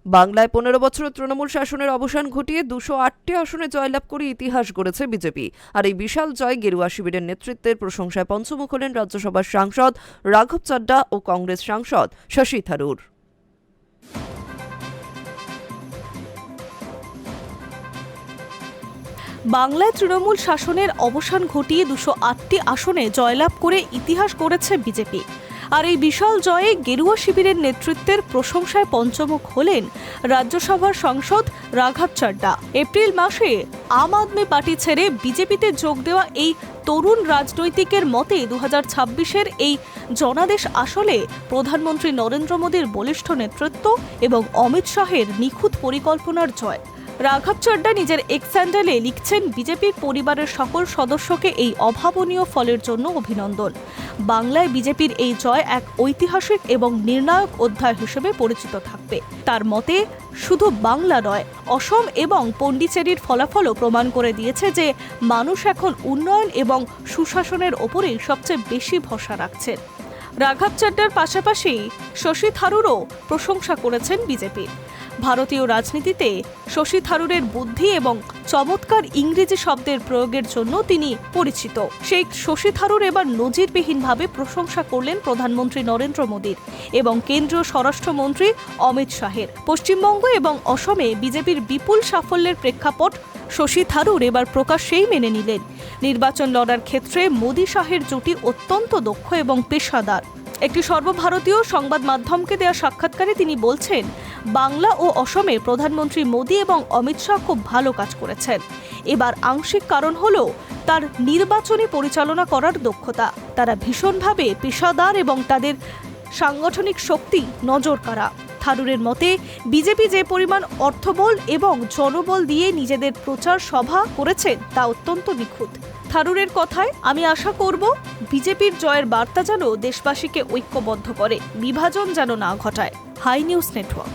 বাংলায় 15 বছর তৃণমূল শাসনের অবসান ঘটিয়ে 208টি আসনে জয়লাভ করে ইতিহাস গড়েছে বিজেপি। আর এই বিশাল জয় গেরুয়া শিবিরের নেতৃত্বের প্রশংসায় পঞ্চমুখ হলেন রাজ্যসভার সাংসদ রাঘব চাড্ডা ও কংগ্রেস সাংসদ শশী থারুর। বাংলায় তৃণমূল শাসনের অবসান ঘটিয়ে 208টি আসনে জয়লাভ করে ইতিহাস গড়েছে বিজেপি। আর এই বিশাল জয়ে গেরুয়া শিবিরের নেতৃত্বের প্রশংসায় পঞ্চমুখ হলেন রাজ্যসভার সাংসদ রাঘব চাড্ডা। এপ্রিল মাসে আম আদমি পার্টি ছেড়ে বিজেপিতে যোগ দেওয়া এই তরুণ রাজনৈতিকের মতে 2026-এর এই জনাদেশ আসলে প্রধানমন্ত্রী নরেন্দ্র মোদীর বলিষ্ঠ নেতৃত্ব এবং অমিত শাহের নিখুঁত পরিকল্পনার জয়। রাঘব চাড্ডা নিজের এক্স হ্যান্ডেলে লিখছেন, বিজেপির পরিবারের সকল সদস্যকে এই অভাবনীয় ফলের জন্য অভিনন্দন। বাংলায় বিজেপির এই জয় এক ঐতিহাসিক এবং নির্ণায়ক অধ্যায় হিসেবে পরিচিত থাকবে। তার মতে শুধু বাংলা নয়, অসম এবং পণ্ডিচেরির ফলাফলও প্রমাণ করে দিয়েছে যে মানুষ এখন উন্নয়ন এবং সুশাসনের ওপরেই সবচেয়ে বেশি ভরসা রাখছেন। রাঘব চাড্ডার পাশাপাশি শশী থারুরও প্রশংসা করেছেন বিজেপির। ভারতীয় রাজনীতিতে শশী থারুরের বুদ্ধি এবং চমৎকার ইংরেজি শব্দের প্রয়োগের জন্য তিনি পরিচিত। সেই শশী থারুর এবার নজিরবিহীনভাবে প্রশংসা করলেন প্রধানমন্ত্রী নরেন্দ্র মোদীর এবং কেন্দ্রীয় স্বরাষ্ট্রমন্ত্রী অমিত শাহের। পশ্চিমবঙ্গ এবং অসমে বিজেপির বিপুল সাফল্যের প্রেক্ষাপট শশী থারুর এবার প্রকাশ্যেই মেনে নিলেন। নির্বাচন লড়ার ক্ষেত্রে মোদী শাহের জুটি অত্যন্ত দক্ষ এবং পেশাদার। একটি সর্বভারতীয় সংবাদ মাধ্যমকে দেওয়া সাক্ষাৎকারে তিনি বলছেন, বাংলা ও অসমে প্রধানমন্ত্রী মোদী এবং অমিত শাহ খুব ভালো কাজ করেছেন। এবার আংশিক কারণ হলো তার নির্বাচনী পরিচালনা করার দক্ষতা। তারা ভীষণভাবে পেশাদার এবং তাদের সাংগঠনিক শক্তি নজর কাড়া। থারুরের মতে বিজেপি যে পরিমাণ অর্থবল এবং জনবল দিয়ে নিজেদের প্রচার সভা করেছেন তা অত্যন্ত নিখুঁত। থারুরের কথায়, আমি আশা করব বিজেপির জয়ের বার্তা যেন দেশবাসীকে ঐক্যবদ্ধ করে, বিভাজন যেন না ঘটায়। Hi news network.